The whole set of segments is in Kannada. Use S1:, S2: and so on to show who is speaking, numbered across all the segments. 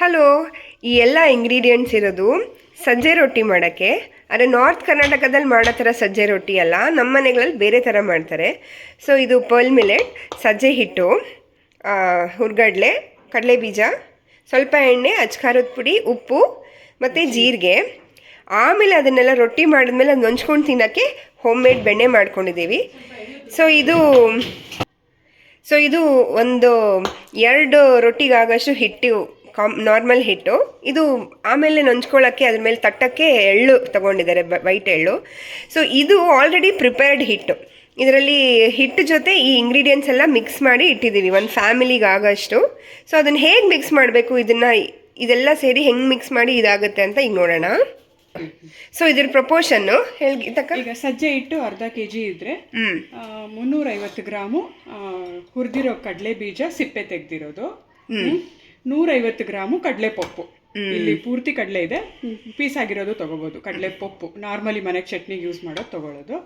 S1: ಹಲೋ. ಈ ಎಲ್ಲ ಇಂಗ್ರೀಡಿಯೆಂಟ್ಸ್ ಇರೋದು ಸಜ್ಜೆ ರೊಟ್ಟಿ ಮಾಡೋಕ್ಕೆ. ಆದರೆ ನಾರ್ತ್ ಕರ್ನಾಟಕದಲ್ಲಿ ಮಾಡೋ ಥರ ಸಜ್ಜೆ ರೊಟ್ಟಿ ಅಲ್ಲ, ನಮ್ಮ ಮನೆಗಳಲ್ಲಿ ಬೇರೆ ಥರ ಮಾಡ್ತಾರೆ. ಸೊ ಇದು ಪರ್ಲ್ ಮಿಲೆಟ್, ಸಜ್ಜೆ ಹಿಟ್ಟು, ಹುರ್ಗಡ್ಲೆ, ಕಡಲೆ ಬೀಜ, ಸ್ವಲ್ಪ ಎಣ್ಣೆ, ಅಚ್ಕಾರದ ಪುಡಿ, ಉಪ್ಪು ಮತ್ತು ಜೀರಿಗೆ. ಆಮೇಲೆ ಅದನ್ನೆಲ್ಲ ರೊಟ್ಟಿ ಮಾಡಿದ್ಮೇಲೆ ಅದು ಹೊಂಚ್ಕೊಂಡು ತಿನ್ನೋಕ್ಕೆ ಹೋಮ್ ಮೇಡ್ ಬೆಣ್ಣೆ ಮಾಡ್ಕೊಂಡಿದ್ದೀವಿ. ಸೊ ಇದು ಒಂದು 2 ರೊಟ್ಟಿಗಾಗೋಷ್ಟು ಹಿಟ್ಟು, ನಾರ್ಮಲ್ ಹಿಟ್ಟು. ಇದು ಆಮೇಲೆ ನಂಚ್ಕೊಳ್ಳೋಕ್ಕೆ ಅದ್ರ ಮೇಲೆ ತಟ್ಟಕ್ಕೆ ಎಳ್ಳು ತೊಗೊಂಡಿದ್ದಾರೆ, ವೈಟ್ ಎಳ್ಳು. ಸೊ ಇದು ಆಲ್ರೆಡಿ ಪ್ರಿಪೇರ್ಡ್ ಹಿಟ್ಟು. ಇದರಲ್ಲಿ ಹಿಟ್ಟು ಜೊತೆ ಈ ಇಂಗ್ರೀಡಿಯೆಂಟ್ಸ್ ಎಲ್ಲ ಮಿಕ್ಸ್ ಮಾಡಿ ಇಟ್ಟಿದ್ದೀವಿ, ಒಂದು ಫ್ಯಾಮಿಲಿಗೆ ಆಗೋಷ್ಟು. ಸೊ ಅದನ್ನು ಹೇಗೆ ಮಿಕ್ಸ್ ಮಾಡಬೇಕು, ಇದೆಲ್ಲ ಸೇರಿ ಹೆಂಗೆ ಮಿಕ್ಸ್ ಮಾಡಿ ಇದಾಗುತ್ತೆ ಅಂತ ಈಗ ನೋಡೋಣ. ಸೊ ಇದ್ರ ಪ್ರಪೋರ್ಷನ್ನು
S2: ಈಗ ಸಜ್ಜೆ ಹಿಟ್ಟು ಅರ್ಧ kg ಇದ್ರೆ 350 ಗ್ರಾಮು ಹುರಿದಿರೋ ಕಡಲೆ ಬೀಜ ಸಿಪ್ಪೆ ತೆಗ್ದಿರೋದು, 150 ಗ್ರಾಮು ಕಡಲೆ ಪಪ್ಪು. ಇಲ್ಲಿ ಪೂರ್ತಿ ಕಡಲೆ ಇದೆ, ಪೀಸ್ ಆಗಿರೋದು ತಗೋಬಹುದು. ಕಡಲೆ ಪಪ್ಪು ನಾರ್ಮಲಿ ಮನೆಗೆ ಚಟ್ನಿಗೆ ಯೂಸ್ ಮಾಡೋದು ತಗೊಳ್ಳೋದು.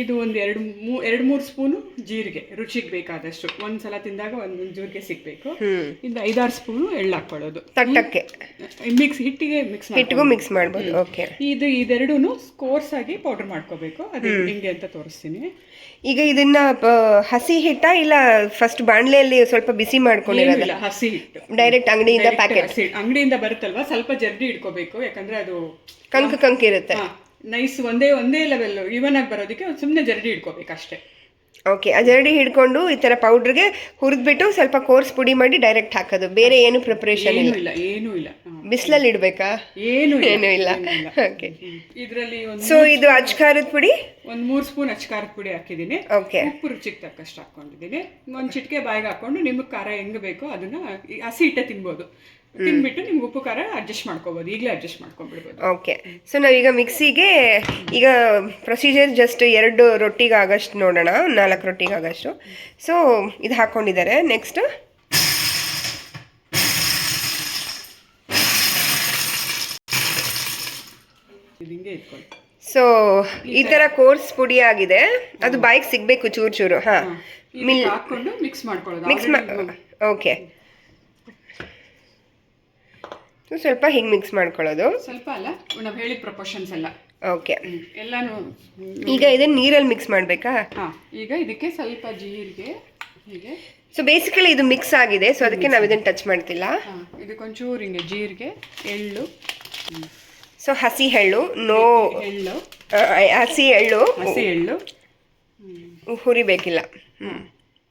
S2: ಇದು ಒಂದು 2-3 ಸ್ಪೂನು ಜೀರಿಗೆ, ರುಚಿಗೆ ಬೇಕಾದಷ್ಟು. ಒಂದ್ಸಲ ತಿಂದಾಗ ಒಂದು ಜೀರಿಗೆ ಸಿಗ್ಬೇಕು. ಇಂದ 5-6 ಸ್ಪೂನು ಎಳ್ಳು ಹಾಕೊಳ್ಳೋದು
S1: ತಟ್ಟಕ್ಕೆ,
S2: ಹಿಟ್ಟಿಗೂ
S1: ಮಿಕ್ಸ್ ಮಾಡ್ಬೋದು. ಓಕೆ.
S2: ಇದೆರಡೂ ಕೋರ್ಸ್ ಆಗಿ ಪೌಡರ್ ಮಾಡ್ಕೋಬೇಕು. ಅದು ಹೆಂಗೆ ಅಂತ ತೋರಿಸ್ತೀನಿ.
S1: ಈಗ ಇದನ್ನ ಹಸಿ ಹಿಟ್ಟ ಇಲ್ಲ ಫಸ್ಟ್ ಬಾಣಲೆಯಲ್ಲಿ ಸ್ವಲ್ಪ ಬಿಸಿ ಮಾಡ್ಕೊಂಡಿರೋದಿಲ್ಲ?
S2: ಹಸಿ ಹಿಟ್ಟು
S1: ಡೈರೆಕ್ಟ್ ಅಂಗಡಿಯಿಂದ ಪ್ಯಾಕೆಟ್,
S2: ಅಂಗಡಿಯಿಂದ ಬರುತ್ತಲ್ವಾ, ಸ್ವಲ್ಪ ಜರ್ಡಿ ಇಟ್ಕೋಬೇಕು. ಯಾಕಂದ್ರೆ ಅದು
S1: ಕಂಕ್ ಇರುತ್ತೆ.
S2: ನೈಸ್ ಒಂದೇ ಲೆವೆಲ್ ಈವನ್ ಆಗಿ ಬರೋದಕ್ಕೆ ಸುಮ್ಮನೆ ಜರಡಿ ಹಿಡ್ಕೋಬೇಕು ಅಷ್ಟೇ.
S1: ಓಕೆ. ಆ ಜರಡಿ ಹಿಡ್ಕೊಂಡು ಈ ಥರ ಪೌಡ್ರಿಗೆ ಹುರಿದ್ಬಿಟ್ಟು ಸ್ವಲ್ಪ ಕೋರ್ಸ್ ಪುಡಿ ಮಾಡಿ ಡೈರೆಕ್ಟ್ ಹಾಕೋದು, ಬೇರೆ ಏನು ಪ್ರಿಪರೇಷನ್ ಇಲ್ಲ?
S2: ಏನೂ ಇಲ್ಲ.
S1: ಬಿಸಿಲಲ್ಲಿ ಇಡಬೇಕಾ? ಏನೂ ಇಲ್ಲ. ಓಕೆ.
S2: ಇದರಲ್ಲಿ
S1: ಸೊ ಇದು ಅಚ್ಕಾರದ ಪುಡಿ,
S2: 3 ಸ್ಪೂನ್ ಅಚ್ಕಾರದ ಪುಡಿ ಹಾಕಿದ್ದೀನಿ.
S1: ಓಕೆ.
S2: ಉಪ್ಪು ರುಚಿಗೆ ತಕ್ಕಷ್ಟು ಹಾಕೊಂಡಿದ್ದೀನಿ. ಒಂದು ಚಿಟಿಕೆ ಬಾಯಿಗೆ ಹಾಕೊಂಡು ನಿಮಗೆ ಖಾರ ಹೆಂಗೆ ಬೇಕೋ ಅದನ್ನ ಹಸಿ ಹಿಟ್ಟೆ ತಿನ್ಬೋದು. ತಿನ್ಬಿಟ್ಟು ನಿಮ್ಗೆ ಉಪ್ಪು ಖಾರ ಅಡ್ಜಸ್ಟ್ ಮಾಡ್ಕೋಬೋದು, ಈಗಲೇ ಅಡ್ಜಸ್ಟ್ ಮಾಡ್ಕೊಂಡ್ಬಿಡ್ಬೋದು.
S1: ಓಕೆ. ಸೊ ನಾವೀಗ ಮಿಕ್ಸಿಗೆ ಈಗ ಪ್ರೊಸೀಜರ್ ಜಸ್ಟ್ 2 ರೊಟ್ಟಿಗೆ ಆಗಷ್ಟು ನೋಡೋಣ, 4 ರೊಟ್ಟಿಗೆ ಆಗಷ್ಟು. ಸೊ ಇದು ಹಾಕ್ಕೊಂಡಿದ್ದಾರೆ. ನೆಕ್ಸ್ಟ್ ಸೊ ಈ ಥರ ಕೋರ್ಸ್ ಪುಡಿ ಆಗಿದೆ, ಅದು ಬಾಯಿಗೆ ಸಿಗಬೇಕು ಚೂರು. ಹಾಂ,
S2: ಹಾಕೊಂಡು ಮಿಕ್ಸ್ ಮಾಡ್ಕೊಳ್ಳೋದು.
S1: ಓಕೆ. ಸ್ವಲ್ಪ ಹಿಂಗೆ ಮಿಕ್ಸ್ ಮಾಡ್ಕೊಳ್ಳೋದು.
S2: ಸ್ವಲ್ಪ ಅಲ್ಲ, ನಾವು ಹೇಳಿದ ಪ್ರಪೋರ್ಷನ್ಸ್ ಎಲ್ಲ.
S1: ಓಕೆ.
S2: ಎಲ್ಲಾನು
S1: ಈಗ ಇದನ್ನ ನೀರಲ್ಲಿ ಮಿಕ್ಸ್ ಮಾಡಬೇಕಾ?
S2: ಹಾಂ. ಈಗ ಇದಕ್ಕೆ ಸ್ವಲ್ಪ ಜೀರಿಗೆ ಹೀಗೆ.
S1: ಸೊ ಬೇಸಿಕಲಿ ಇದು ಮಿಕ್ಸ್ ಆಗಿದೆ, ಸೊ ಅದಕ್ಕೆ ನಾವು ಇದನ್ನು ಟಚ್ ಮಾಡ್ತಿಲ್ಲ.
S2: ಇದಕ್ಕೊಂಚೂರು ಹಿಂಗೆ ಜೀರಿಗೆ, ಎಳ್ಳು.
S1: ಸೊ ಹಸಿ ಎಳ್ಳು, ಹಸಿ ಎಳ್ಳು ಹುರಿಬೇಕಿಲ್ಲ.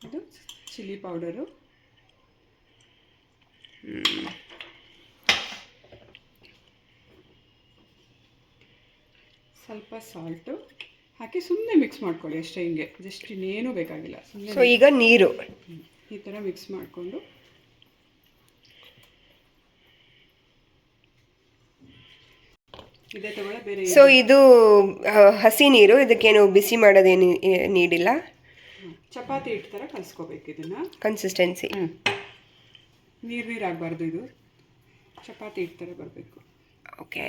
S2: ಇದು ಚಿಲ್ಲಿ ಪೌಡರು, ಸ್ವಲ್ಪ ಸಾಲ್ಟು ಹಾಕಿ ಸುಮ್ಮನೆ ಮಿಕ್ಸ್ ಮಾಡ್ಕೊಳ್ಳಿ ಅಷ್ಟೇ. ಹಿಂಗೆ ಜಸ್ಟ್ ಇನ್ನೇನು ಬೇಕಾಗಿಲ್ಲ.
S1: ಸೊ ಈಗ ನೀರು
S2: ಈ ಥರ ಮಿಕ್ಸ್ ಮಾಡಿಕೊಂಡು ಇದೇ ತಗೊಳ್ಳ ಬೇರೆ.
S1: ಸೊ ಇದು ಹಸಿ ನೀರು, ಇದಕ್ಕೇನು ಬಿಸಿ ಮಾಡೋದೇನು ನೀಡಿಲ್ಲ.
S2: ಚಪಾತಿ ಹಿಟ್ಟು ಥರ ಕಲಿಸ್ಕೋಬೇಕು ಇದನ್ನು.
S1: ಕನ್ಸಿಸ್ಟೆನ್ಸಿ
S2: ನೀರು ಆಗಬಾರ್ದು, ಇದು ಚಪಾತಿ ಹಿಟ್ಟು ಥರ ಬರಬೇಕು.
S1: ಓಕೆ.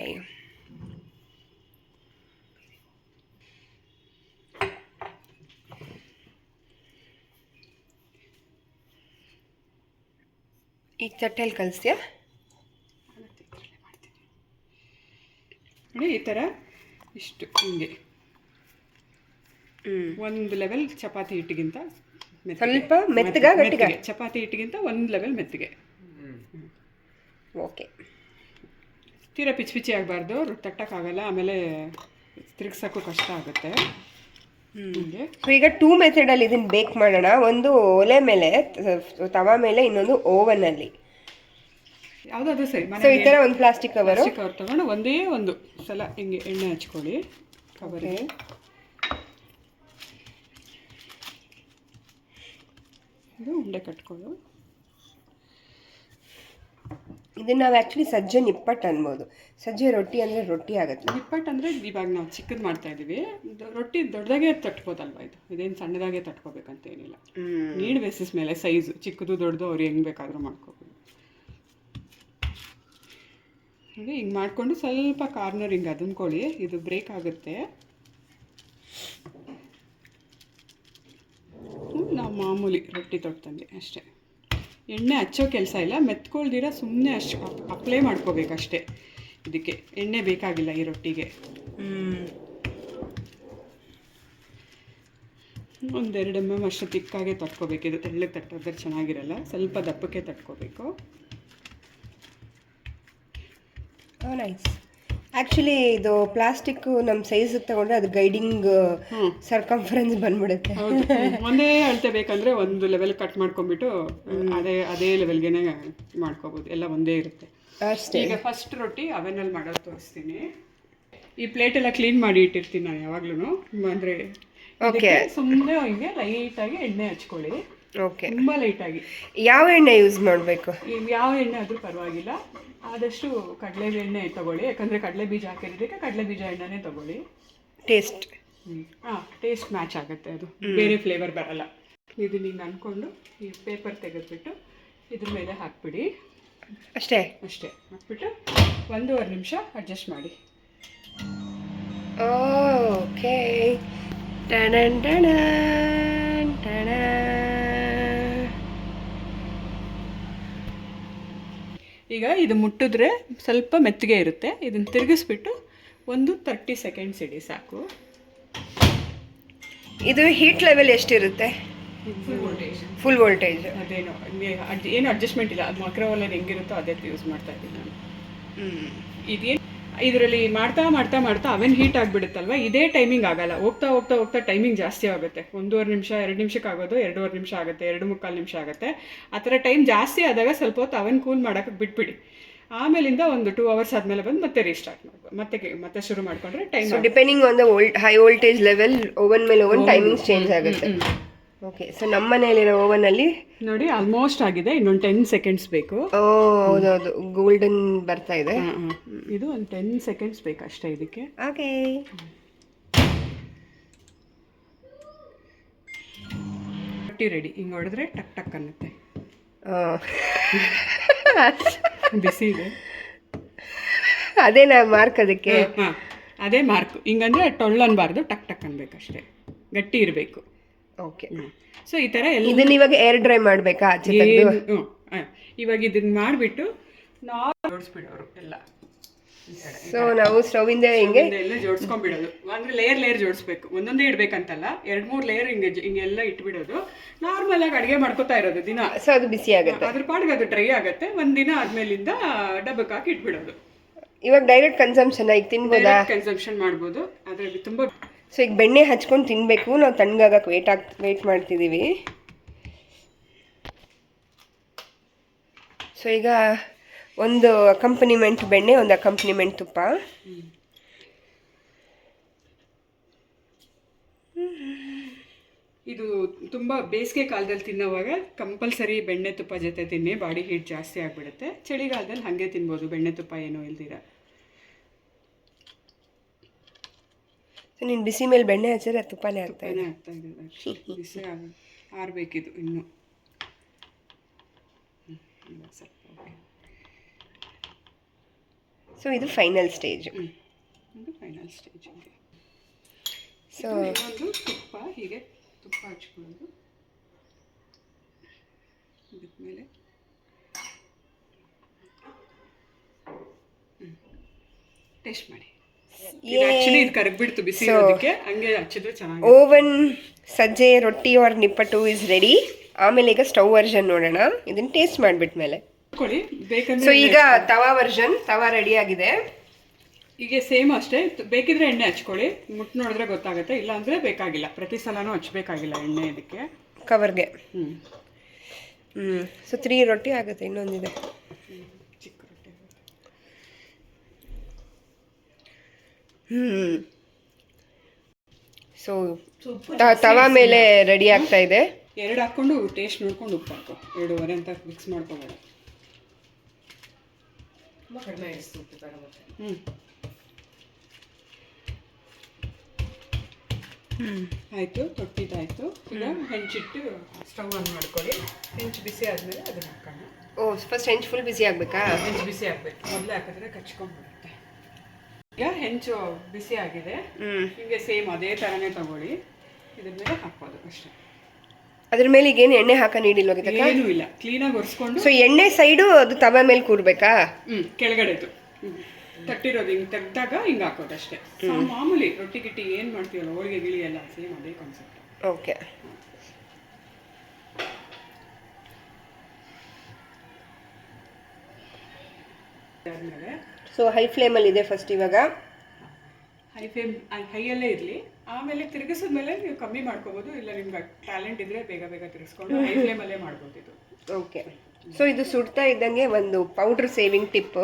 S1: ಈಗ ತಟ್ಟೆಯಲ್ಲಿ ಕಲಿಸ್ತೀಯಾ?
S2: ನೋಡಿ ಈ ಥರ ಇಷ್ಟು ಹಿಂಗೆ ಒಂದು ಲೆವೆಲ್ ಚಪಾತಿ ಹಿಟ್ಟಿಗಿಂತ
S1: ಸ್ವಲ್ಪ ಮೆತ್ತಗೆ,
S2: ಚಪಾತಿ ಹಿಟ್ಟಿಗಿಂತ 1 ಲೆವೆಲ್ ಮೆತ್ತಗೆ.
S1: ಓಕೆ.
S2: ತೀರಾ ಪಿಚ್ಚಿ ಆಗಬಾರ್ದು, ತಟ್ಟಕ್ಕಾಗಲ್ಲ, ಆಮೇಲೆ ತಿರುಗ್ಸೋಕ್ಕೂ ಕಷ್ಟ ಆಗುತ್ತೆ.
S1: ಸೊ ಈಗ 2 ಮೆಥಡಲ್ಲಿ ಇದನ್ನು ಬೇಕ್ ಮಾಡೋಣ. ಒಂದು ಒಲೆ ಮೇಲೆ, ತವಾ ಮೇಲೆ, ಇನ್ನೊಂದು ಓವನಲ್ಲಿ.
S2: ಯಾವುದಾದ್ರೂ ಸರಿ.
S1: ಸೊ ಈ ಥರ ಒಂದು ಪ್ಲಾಸ್ಟಿಕ್ ಕವರ್
S2: ತಗೊಂಡು ಒಂದೇ ಒಂದು ಸಲ ಹಿಂಗೆ ಎಣ್ಣೆ ಹಚ್ಕೊಳ್ಳಿ ಕವರ್ಗೆ. ಇದು ಉಂಡೆ ಕಟ್ಕೊಳ್ಳು.
S1: ಇದನ್ನು ನಾವು ಆ್ಯಕ್ಚುಲಿ ಸಜ್ಜೆ ನಿಪ್ಪಟ್ಟು ಅನ್ಬೋದು. ಸಜ್ಜೆ ರೊಟ್ಟಿ ಅಂದರೆ ರೊಟ್ಟಿ ಆಗುತ್ತೆ.
S2: ನಿಪ್ಪಟ್ಟು ಅಂದರೆ ಇವಾಗ ನಾವು ಚಿಕ್ಕದು ಮಾಡ್ತಾ ಇದ್ದೀವಿ. ರೊಟ್ಟಿ ದೊಡ್ಡದಾಗೆ ತಟ್ಬೋದಲ್ವ, ಇದೇನು ಸಣ್ಣದಾಗೆ ತಟ್ಕೋಬೇಕಂತ ಏನಿಲ್ಲ. ನೀಡ್ ಬೇಸಿಸ್ ಮೇಲೆ ಸೈಜು ಚಿಕ್ಕದು ದೊಡ್ಡದು ಅವ್ರು ಹೆಂಗೆ ಬೇಕಾದರೂ ಮಾಡ್ಕೋಬೋದು. ಹಾಗೆ ಹಿಂಗೆ ಮಾಡಿಕೊಂಡು ಸ್ವಲ್ಪ ಕಾರ್ನರ್ ಹಿಂಗೆ ಅದನ್ಕೊಳ್ಳಿ, ಇದು ಬ್ರೇಕ್ ಆಗುತ್ತೆ. ನಾವು ಮಾಮೂಲಿ ರೊಟ್ಟಿ ತೊಟ್ತಂಗೆ ಅಷ್ಟೇ. ಎಣ್ಣೆ ಹಚ್ಚೋ ಕೆಲಸ ಇಲ್ಲ, ಮೆತ್ಕೊಳ್ದಿರ ಸುಮ್ಮನೆ ಅಷ್ಟು ಅಪ್ಲೈ ಮಾಡ್ಕೋಬೇಕಷ್ಟೇ. ಇದಕ್ಕೆ ಎಣ್ಣೆ ಬೇಕಾಗಿಲ್ಲ ಈ ರೊಟ್ಟಿಗೆ. ಒಂದೆರಡು ಅಷ್ಟು ತಿಕ್ಕಾಗೆ ತಟ್ಕೋಬೇಕು. ಇದು ತೆಳ್ಳಗೆ ತಟ್ಟೋದ್ರೆ ಚೆನ್ನಾಗಿರಲ್ಲ, ಸ್ವಲ್ಪ ದಪ್ಪಕ್ಕೆ ತಟ್ಕೋಬೇಕು.
S1: ನೈಸ್. ಆ್ಯಕ್ಚುಲಿ ಇದು ಪ್ಲಾಸ್ಟಿಕ್ಕು ನಮ್ಮ ಸೈಜಿಗೆ ತಗೊಂಡ್ರೆ ಅದು ಗೈಡಿಂಗ್ ಸರ್ಕಂಫರೆನ್ಸ್ ಬಂದ್ಬಿಡುತ್ತೆ.
S2: ಹೌದು, ಒಂದೇ ಅಳತೆ ಬೇಕಂದರೆ ಒಂದು ಲೆವೆಲ್ ಕಟ್ ಮಾಡ್ಕೊಂಡ್ಬಿಟ್ಟು ಅದೇ ಲೆವೆಲ್ಗೆ ಮಾಡ್ಕೋಬೋದು, ಎಲ್ಲ ಒಂದೇ ಇರುತ್ತೆ
S1: ಅಷ್ಟೇ.
S2: ಈಗ ಫಸ್ಟ್ ರೊಟ್ಟಿ ಅವನಲ್ಲಿ ಮಾಡೋದು ತೋರಿಸ್ತೀನಿ. ಈ ಪ್ಲೇಟೆಲ್ಲ ಕ್ಲೀನ್ ಮಾಡಿ ಇಟ್ಟಿರ್ತೀನಿ ನಾನು ಯಾವಾಗ್ಲೂ. ಅಂದರೆ
S1: ಓಕೆ,
S2: ಸುಮ್ಮನೆ ಹಿಂಗೆ ಲೈಟಾಗಿ ಎಣ್ಣೆ ಹಚ್ಕೊಳ್ಳಿ.
S1: ಓಕೆ,
S2: ತುಂಬ ಲೈಟಾಗಿ.
S1: ಯಾವ ಎಣ್ಣೆ ಯೂಸ್ ಮಾಡಬೇಕು?
S2: ಯಾವ ಎಣ್ಣೆ ಆದರೂ ಪರವಾಗಿಲ್ಲ, ಆದಷ್ಟು ಕಡಲೆ ಎಣ್ಣೆ ತಗೊಳ್ಳಿ. ಯಾಕಂದರೆ ಕಡಲೆ ಬೀಜ ಹಾಕಿರೋದಕ್ಕೆ ಕಡಲೆ ಬೀಜ ಎಣ್ಣೆನೇ ತಗೊಳ್ಳಿ.
S1: ಟೇಸ್ಟ್
S2: ಟೇಸ್ಟ್ ಮ್ಯಾಚ್ ಆಗುತ್ತೆ, ಅದು ಬೇರೆ ಫ್ಲೇವರ್ ಬರಲ್ಲ. ಇದು ಹಿಂಗೆ ಅಂದ್ಕೊಂಡು ಈ ಪೇಪರ್ ತೆಗೆದ್ಬಿಟ್ಟು ಇದ್ರ ಮೇಲೆ ಹಾಕ್ಬಿಡಿ.
S1: ಅಷ್ಟೇ
S2: ಹಾಕ್ಬಿಟ್ಟು 1.5 ನಿಮಿಷ ಅಡ್ಜಸ್ಟ್ ಮಾಡಿ.
S1: ಓಕೆ. ಟಣನ್ ಟಣನ್ ಟಣ.
S2: ಈಗ ಇದು ಮುಟ್ಟಿದ್ರೆ ಸ್ವಲ್ಪ ಮೆತ್ತಗೆ ಇರುತ್ತೆ. ಇದನ್ನು ತಿರುಗಿಸ್ಬಿಟ್ಟು 30 ಸೆಕೆಂಡ್ಸ್ ಇಡಿ ಸಾಕು.
S1: ಇದು ಹೀಟ್ ಲೆವೆಲ್ ಎಷ್ಟಿರುತ್ತೆ? Full voltage.
S2: ಅದೇನೋ ಏನು ಅಡ್ಜಸ್ಟ್ಮೆಂಟ್ ಇಲ್ಲ, ಅದು ಮೈಕ್ರೋವೇವಲ್ಲಿ ಹೆಂಗಿರುತ್ತೋ ಅದೇ ಯೂಸ್ ಮಾಡ್ತಾ ಇದ್ದೀನಿ ನಾನು. ಇದೇನು ಇದರಲ್ಲಿ ಮಾಡ್ತಾ ಮಾಡ್ತಾ ಮಾಡ್ತಾ ಅವನ್ ಹೀಟ್ ಆಗಿಬಿಡುತ್ತಲ್ವ, ಇದೇ ಟೈಮಿಂಗ್ ಆಗಲ್ಲ. ಹೋಗ್ತಾ ಹೋಗ್ತಾ ಹೋಗ್ತಾ ಟೈಮಿಂಗ್ ಜಾಸ್ತಿ ಆಗುತ್ತೆ. 1.5 ನಿಮಿಷ 2 ನಿಮಿಷಕ್ಕೆ ಆಗೋದು 2.5 ನಿಮಿಷ ಆಗುತ್ತೆ, 2.25 ನಿಮಿಷ ಆಗುತ್ತೆ. ಆ ಥರ ಟೈಮ್ ಜಾಸ್ತಿ ಆದಾಗ ಸ್ವಲ್ಪ ಹೊತ್ತು ಅವನ್ ಕೂಲ್ ಮಾಡೋಕ್ಕೆ ಬಿಟ್ಬಿಡಿ. ಆಮೇಲಿಂದ ಒಂದು 2 ಅವರ್ಸ್ ಆದಮೇಲೆ ಬಂದು ಮತ್ತೆ ರೀಸ್ಟಾರ್ಟ್ ಮಾಡ್ಬೋದು, ಮತ್ತೆ ಶುರು ಮಾಡಿಕೊಂಡ್ರೆ time.
S1: Depending on the high voltage level oven ಮೇಲೆ ಓವನ್ ಟೈಮಿಂಗ್ಸ್ ಚೇಂಜ್ ಆಗುತ್ತೆ. ಓಕೆ, ಸೊ ನಮ್ಮ ಮನೆಯಲ್ಲಿರೋ ಓವನಲ್ಲಿ ನೋಡಿ
S2: ಆಲ್ಮೋಸ್ಟ್ ಆಗಿದೆ, ಇನ್ನೊಂದು 10 ಸೆಕೆಂಡ್ಸ್ ಬೇಕು.
S1: ಹೌದೌದು, ಗೋಲ್ಡನ್ ಬರ್ತಾ ಇದೆ.
S2: ಇದು ಒಂದು 10 ಸೆಕೆಂಡ್ಸ್ ಬೇಕು ಅಷ್ಟೇ ಇದಕ್ಕೆ.
S1: ಓಕೆ,
S2: ರೊಟ್ಟಿ ರೆಡಿ. ಹಿಂಗೆ ಹೊಡೆದ್ರೆ ಟಕ್ ಟಕ್ ಅನ್ನುತ್ತೆ. ಬಿಸಿ ಇದೆ,
S1: ಅದೇನಾ ಮಾರ್ಕ್ ಅದಕ್ಕೆ?
S2: ಅದೇ ಮಾರ್ಕ್. ಹಿಂಗಂದ್ರೆ ಟೊಳ್ಳು ಅನ್ಬಾರ್ದು, ಟಕ್ ಟಕ್ ಅನ್ಬೇಕಷ್ಟೇ, ಗಟ್ಟಿ ಇರಬೇಕು.
S1: ಓಕೆ,
S2: ಸೊ ಈ ಥರ ಎಲ್ಲ.
S1: ಇದನ್ನ ಇವಾಗ ಏರ್ ಡ್ರೈ ಮಾಡಬೇಕಾ?
S2: ಇವಾಗ ಇದನ್ನ ಮಾಡಿಬಿಟ್ಟು ನಾವು ಜೋಡಿಸ್ಬಿಡೋರು ಎಲ್ಲ.
S1: ಸೊ ನಾವು ಸ್ಟೌವಿಂದ ಹಿಂಗೆ
S2: ಎಲ್ಲ ಜೋಡಿಸ್ಕೊಂಡ್ಬಿಡೋದು. ಅಂದರೆ ಲೇಯರ್ ಜೋಡಿಸ್ಬೇಕು, ಒಂದೊಂದೇ ಇಡಬೇಕಂತಲ್ಲ, 2-3 ಲೇಯರ್ ಹಿಂಗೆಲ್ಲ ಇಟ್ಬಿಡೋದು. ನಾರ್ಮಲ್ ಆಗಿ ಅಡುಗೆ ಮಾಡ್ಕೋತಾ ಇರೋದು ದಿನ.
S1: ಸೊ ಅದು ಬಿಸಿ ಆಗುತ್ತೆ,
S2: ಅದ್ರ ಪಾಡಿಗೆ ಅದು ಡ್ರೈ ಆಗುತ್ತೆ. ಒಂದಿನ ಆದ್ಮೇಲಿಂದ ಡಬ್ಬಕ್ಕೆ ಹಾಕಿ ಇಟ್ಬಿಡೋದು.
S1: ಇವಾಗ ಡೈರೆಕ್ಟ್ ಕನ್ಸಂಪ್ಷನ್ ಈಗ ತಿನ್ಬೋದಾ?
S2: ಕನ್ಸಂಪ್ಷನ್ ಮಾಡ್ಬೋದು, ಅದರಲ್ಲಿ ತುಂಬ.
S1: ಸೊ ಈಗ ಬೆಣ್ಣೆ ಹಚ್ಕೊಂಡು ತಿನ್ನಬೇಕು. ನಾವು ತಣ್ಣಗಾಗಕ್ಕೆ ವೇಟ್ ಮಾಡ್ತಿದ್ದೀವಿ. ಸೊ ಈಗ ಒಂದು ಅಕಂಪನಿಮೆಂಟ್ ಬೆಣ್ಣೆ, ಒಂದು ಅಕಂಪನಿಮೆಂಟ್ ತುಪ್ಪ.
S2: ಇದು ತುಂಬ ಬೇಸಿಗೆ ಕಾಲದಲ್ಲಿ ತಿನ್ನೋವಾಗ ಕಂಪಲ್ಸರಿ ಬೆಣ್ಣೆ ತುಪ್ಪ ಜೊತೆ ತಿನ್ನಿ, ಬಾಡಿ ಹೀಟ್ ಜಾಸ್ತಿ ಆಗಿಬಿಡುತ್ತೆ. ಚಳಿಗಾಲದಲ್ಲಿ ಹಾಗೆ ತಿನ್ಬೋದು, ಬೆಣ್ಣೆ ತುಪ್ಪ ಏನೂ ಇಲ್ದಿರ.
S1: ಸೊ ನೀನು ಬಿಸಿ ಮೇಲೆ ಬೆಣ್ಣೆ ಹಚ್ಚಿದ್ರೆ ತುಪ್ಪನೇ ಆಗ್ತಾ ಇದೆ.
S2: ಬಿಸಿ ಆರಬೇಕಿದು ಇನ್ನು ಸ್ವಲ್ಪ.
S1: ಸೊ ಇದು ಫೈನಲ್ ಸ್ಟೇಜ್.
S2: ಇದು ಫೈನಲ್ ಸ್ಟೇಜ್.
S1: ಸೊ
S2: ಒಂದು ತುಪ್ಪ, ಹೀಗೆ ತುಪ್ಪ ಹಚ್ಕೊಳ್ಳೋದು ಇದಕ್ಕೆ ಮೇಲೆ. ಟೇಸ್ಟ್ ಮಾಡಿ. ಆಕ್ಚುಲಿ ಇದು ಕರಗ್ಬಿಡ್ತು ಬಿಸಿ ಇರೋದಕ್ಕೆ, ಹಂಗೆ ಹಚ್ಚಿದ್ರೆ ಚೆನ್ನಾಗಿ.
S1: ಓವನ್ ಸಜ್ಜೆ ರೊಟ್ಟಿ ಆರ್ ನಿಪ್ಪಟ್ಟು ಇಸ್ ರೆಡಿ. ಆಮೇಲೆ ಈಗ ಸ್ಟವ್ ವರ್ಷನ್ ನೋಡೋಣ, ಇದನ್ನ ಟೇಸ್ಟ್ ಮಾಡಿಬಿಟ್ಮೇಲೆ. ಸೊ ಈಗ ತವಾ ವರ್ಷನ್, ತವಾ ರೆಡಿ ಆಗಿದೆ.
S2: ಈಗ ಸೇಮ್ ಅಷ್ಟೇ, ಬೇಕಿದ್ರೆ ಎಣ್ಣೆ ಹಚ್ಕೊಳ್ಳಿ, ಮುಟ್ಟು ನೋಡಿದ್ರೆ ಗೊತ್ತಾಗುತ್ತೆ. ಇಲ್ಲ ಅಂದರೆ ಬೇಕಾಗಿಲ್ಲ, ಪ್ರತಿ ಸಲನೂ ಹಚ್ಬೇಕಾಗಿಲ್ಲ ಎಣ್ಣೆ ಇದಕ್ಕೆ.
S1: ಕವರ್ಗೆ. ಸೊ 3 ರೊಟ್ಟಿ ಆಗುತ್ತೆ, ಇನ್ನೊಂದಿದೆ.
S2: ಚಿಕ್ಕ ರೊಟ್ಟಿ.
S1: ಸೊ ತವಾ ಮೇಲೆ ರೆಡಿ ಆಗ್ತಾ ಇದೆ.
S2: 2 ಹಾಕ್ಕೊಂಡು ಟೇಸ್ಟ್ ನೋಡ್ಕೊಂಡು ಉಪ್ಪು ಹಾಕೋ. 2.5 ಅಂತ ಮಿಕ್ಸ್ ಮಾಡ್ಕೋಬೇಡ. ಆಯಿತು, ತೊಟ್ಟಿದ್ದಾಯಿತು. ಈಗ ಹೆಂಚಿಟ್ಟು ಸ್ಟವ್ ಆನ್ ಮಾಡ್ಕೊಳ್ಳಿ. ಹೆಂಚು ಬಿಸಿ ಆದಮೇಲೆ ಅದನ್ನು ಹಾಕೋಣ.
S1: ಫಸ್ಟ್ ಹೆಂಚು ಫುಲ್ ಬಿಸಿ ಆಗಬೇಕಾ?
S2: ಹೆಂಚು ಬಿಸಿ ಆಗಬೇಕು, ಮೊದಲೇ ಹಾಕಿದ್ರೆ ಕಚ್ಕೊಂಡ್ಬಿಡುತ್ತೆ. ಈಗ ಹೆಂಚು ಬಿಸಿ ಆಗಿದೆ. ಹಿಂಗೆ ಸೇಮ್ ಅದೇ ಥರನೇ ತಗೊಳ್ಳಿ, ಇದ್ರ ಮೇಲೆ ಹಾಕೋದು ಅಷ್ಟೇ.
S1: ಅದ್ರ ಮೇಲೆ ಈಗ ಏನು ಎಣ್ಣೆ ಹಾಕ ನೀಡಿಲ್ವ ಗೀತಕ್ಕ?
S2: ಏನೂ ಇಲ್ಲ, ಕ್ಲೀನಾಗಿ ಒರೆಸ್ಕೊಂಡು.
S1: ಸೊ ಎಣ್ಣೆ ಸೈಡು ಅದು ತವ ಮೇಲೆ ಕೂರ್ಬೇಕಾ?
S2: ಕೆಳಗಡೆದು ತಟ್ಟಿರೋದು ಹಿಂಗೆ ತೆಗ್ದಾಗ ಹಿಂಗೆ ಹಾಕೋದಷ್ಟೇ. ಮಾಮೂಲಿ ರೊಟ್ಟಿ ಗಿಟ್ಟಿ ಏನು ಮಾಡ್ತೀವಲ್ಲ, ಹೋಳಿಗೆ ಗಿಳಿ ಎಲ್ಲ ಸೇಮ್ ಅದೇ ಕಾನ್ಸೆಪ್ಟ್.
S1: ಓಕೆ.
S2: ಆದಮೇಲೆ
S1: ಸೊ ಹೈ ಫ್ಲೇಮಲ್ಲಿ ಇದೆ ಫಸ್ಟ್ ಇವಾಗ.
S2: ಹೈಯಲ್ಲೇ ಇರಲಿ, ಆಮೇಲೆ ತಿರುಗಿಸಿದ್ಮೇಲೆ ನೀವು ಕಮ್ಮಿ ಮಾಡ್ಕೋಬೋದು, ಇಲ್ಲ ನಿಮ್ಗೆ ಟ್ಯಾಲೆಂಟ್ ಇದ್ರೆ ಬೇಗ ಬೇಗ ತಿರುಗಿಸ್ಕೊಂಡು ಹೈ ಫ್ಲೇಮಲ್ಲೇ ಮಾಡ್ಬೋದು ಇದು.
S1: ಓಕೆ. ಸೊ ಇದು ಸುಡ್ತಾ ಇದ್ದಂಗೆ ಒಂದು ಪೌಡ್ರ್ ಸೇವಿಂಗ್ ಟಿಪ್.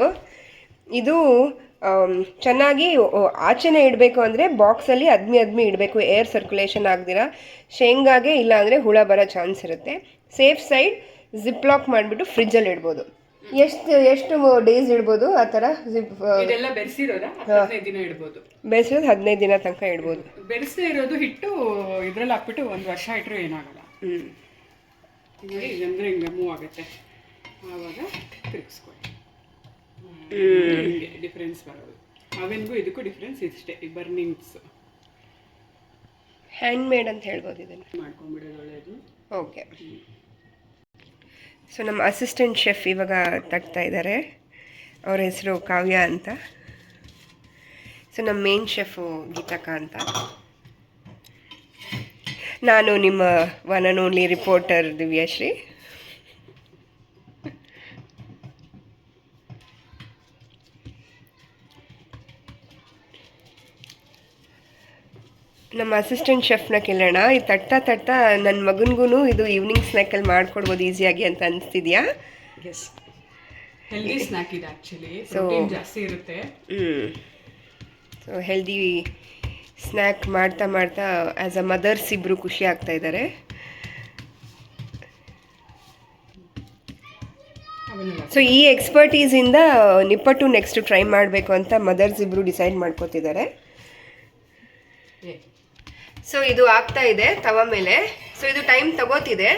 S1: ಇದು ಚೆನ್ನಾಗಿ ಆಚೆನೇ ಇಡಬೇಕು ಅಂದರೆ ಬಾಕ್ಸಲ್ಲಿ ಅದ್ಮಿ ಇಡಬೇಕು, ಏರ್ ಸರ್ಕ್ಯುಲೇಷನ್ ಆಗದಿರ. ಶೇಂಗಾಗೆ ಇಲ್ಲ ಅಂದರೆ ಹುಳ ಬರೋ ಚಾನ್ಸ್ ಇರುತ್ತೆ. ಸೇಫ್ ಸೈಡ್ ಜಿಪ್ ಲಾಕ್ ಮಾಡಿಬಿಟ್ಟು ಫ್ರಿಜ್ಜಲ್ಲಿ ಇಡ್ಬೋದು. ಎಷ್ಟು ಡೇಸ್ ಇಡ್ಬೋದು ಆ ಥರ?
S2: ಇದೆಲ್ಲ ಬೆರೆಸಿರೋದ 15 ದಿನ ಇಡ್ಬೋದು.
S1: ಬೆರೆಸಿರೋದು 15 ದಿನ ತನಕ ಇಡ್ಬೋದು.
S2: ಬೆರೆಸದೇ ಇರೋದು ಹಿಟ್ಟು ಇದ್ರಲ್ಲಿ ಹಾಕ್ಬಿಟ್ಟು 1 ವರ್ಷ ಇಟ್ಟರು ಏನಾಗಲ್ಲ. ನೋಡಿ ಇದಂದ್ರೆ ಹಿಂಗೆ ಮೂವ್ ಆಗುತ್ತೆ, ಆವಾಗ ತಿರುಗಿಸ್ಕೊಳ್ಳಿ. ಹಿಂಗೆ ಡಿಫ್ರೆನ್ಸ್ ಬರೋದು. ಅವೆನ್ಗೂ ಇದಕ್ಕೂ ಡಿಫ್ರೆನ್ಸ್ ಇಷ್ಟೇ, ಈ ಬರ್ನಿಂಗ್ಸ್.
S1: ಹ್ಯಾಂಡ್ ಮೇಡ್ ಅಂತ ಹೇಳ್ಬೋದು ಇದನ್ನು.
S2: ಮಾಡ್ಕೊಂಡ್ಬಿಡೋದು ಒಳ್ಳೆಯದು.
S1: ಓಕೆ. ಸೊ ನಮ್ಮ ಅಸಿಸ್ಟೆಂಟ್ ಶೆಫ್ ಇವಾಗ ತಟ್ತಾ ಇದ್ದಾರೆ. ಅವ್ರ ಹೆಸರು ಕಾವ್ಯ ಅಂತ. ಸೊ ನಮ್ಮ ಮೇನ್ ಶೆಫು ಗೀತಕ್ಕ ಅಂತ. ನಾನು ನಿಮ್ಮ one and only reporter Divyashree. ನಮ್ಮ ಅಸಿಸ್ಟೆಂಟ್ ಶೆಫ್ನ ಕೇಳೋಣ. ಇದು ತಟ್ತಾ ನನ್ನ ಮಗನಿಗೂ ಇದು ಈವ್ನಿಂಗ್ ಸ್ನ್ಯಾಕಲ್ಲಿ ಮಾಡ್ಕೊಡ್ಬೋದು ಈಸಿಯಾಗಿ ಅಂತ ಅನಿಸ್ತಿದ್ಯಾ?
S2: ಎಸ್, ಹೆಲ್ದಿ ಸ್ನ್ಯಾಕ್ ಇದೆ ಆ್ಯಕ್ಚುಲಿ, ಪ್ರೋಟೀನ್ ಜಾಸ್ತಿ ಇರುತ್ತೆ.
S1: ಸೊ ಹೆಲ್ದಿ ಸ್ನ್ಯಾಕ್ ಮಾಡ್ತಾ ಆ್ಯಸ್ ಅ ಮದರ್ಸ್ ಇಬ್ಬರು ಖುಷಿ ಆಗ್ತಾ ಇದ್ದಾರೆ. ಸೊ ಈ ಎಕ್ಸ್ಪರ್ಟೀಸಿಂದ ನಿಪ್ಪಟ್ಟು ನೆಕ್ಸ್ಟ್ ಟ್ರೈ ಮಾಡಬೇಕು ಅಂತ ಮದರ್ಸ್ ಇಬ್ಬರು ಡಿಸೈಡ್ ಮಾಡ್ಕೋತಿದ್ದಾರೆ. ಸೊ ಇದು ಆಗ್ತಾ ಇದೆ ತವ ಮೇಲೆ. ಸೊ ಇದು ಟೈಮ್ ತಗೋತಿದೆ.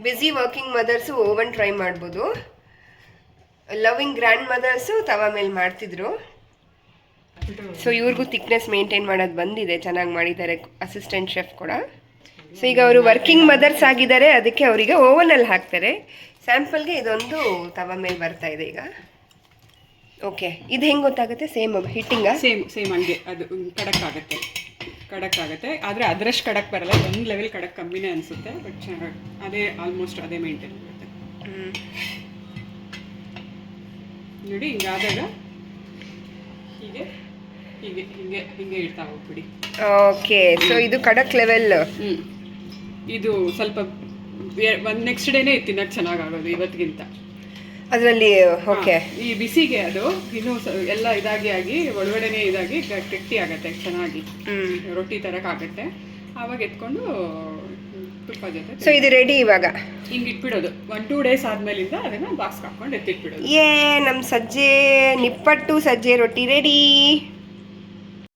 S1: Busy working mothers oven try ಮಾಡ್ಬೋದು. ಲವಿಂಗ್ ಗ್ರ್ಯಾಂಡ್ ಮದರ್ಸು ತವ ಮೇಲೆ ಮಾಡ್ತಿದ್ರು. ಸೊ ಇವ್ರಿಗೂ ಥಿಕ್ನೆಸ್ ಮೇಂಟೈನ್ ಮಾಡೋದು ಬಂದಿದೆ, ಚೆನ್ನಾಗಿ ಮಾಡಿದ್ದಾರೆ ಅಸಿಸ್ಟೆಂಟ್ ಶೆಫ್ ಕೂಡ. ಸೊ ಈಗ ಅವರು ವರ್ಕಿಂಗ್ ಮದರ್ಸ್ ಆಗಿದ್ದಾರೆ, ಅದಕ್ಕೆ ಅವರಿಗೆ ಓವನಲ್ಲಿ ಹಾಕ್ತಾರೆ. ಸ್ಯಾಂಪಲ್ಗೆ ಇದೊಂದು ತವ ಮೇಲೆ ಬರ್ತಾ ಇದೆ ಈಗ. ಓಕೆ, ಇದು ಹೆಂಗೆ ಗೊತ್ತಾಗುತ್ತೆ? ಸೇಮ್ ಹಿಟ್ಟಿಂಗ?
S2: ಸೇಮ್ ಹಂಗೆ ಅದು ಕಡಕ್ ಆಗುತ್ತೆ, ಆದರೆ ಅದರಷ್ಟು ಕಡಕ್ ಬರಲ್ಲ. ಒಂದು ಲೆವೆಲ್ ಕಡಕ್ ಕಮ್ಮಿನೇ ಅನಿಸುತ್ತೆ, ಬಟ್ ಚೆನ್ನಾಗಿ ಅದೇ ಆಲ್ಮೋಸ್ಟ್ ಅದೇ ಮೇಂಟೈನ್ ಆಗುತ್ತೆ. ನೋಡಿ ಹಿಂಗಾದಾಗ ಹೀಗೆ ಹೀಗೆ ಹಿಂಗೆ ಹಿಂಗೆ ಇಡ್ತಾ ಹೋಗ್ಬಿಡಿ.
S1: ಓಕೆ. ಸೊ ಇದು ಕಡಕ್ ಲೆವೆಲ್.
S2: ಇದು ಸ್ವಲ್ಪ ಒಂದು ನೆಕ್ಸ್ಟ್ ಡೇನೇ ತಿನ್ನಕ್ಕೆ ಚೆನ್ನಾಗಾಗೋದು ಇವತ್ತಿಗಿಂತ
S1: ಅದರಲ್ಲಿ. ಓಕೆ.
S2: ಈ ಬಿಸಿಗೆ ಅದು ಇನ್ನೂ ಎಲ್ಲ ಆಗಿ ಒಳಗಡೆನೇ ಇದಾಗಿ ಗಟ್ಟಿ ಆಗುತ್ತೆ, ಚೆನ್ನಾಗಿ ರೊಟ್ಟಿ ತರಕಾಗುತ್ತೆ. ಆವಾಗ ಎತ್ಕೊಂಡು ತುಪ್ಪ ಜೊತೆ.
S1: ಸೊ ಇದು ರೆಡಿ ಇವಾಗ
S2: ಹಿಂಗೆ ಇಟ್ಬಿಡೋದು. 1-2 ಡೇಸ್ ಆದ್ಮೇಲಿಂದ ಅದನ್ನ ಬಾಕ್ಸ್ ಹಾಕೊಂಡು ಎತ್ತಿಟ್ಬಿಡೋದು.
S1: ನಮ್ಮ ನಿಪ್ಪಟ್ಟು ಸಜ್ಜೆ ರೊಟ್ಟಿ ರೆಡಿ.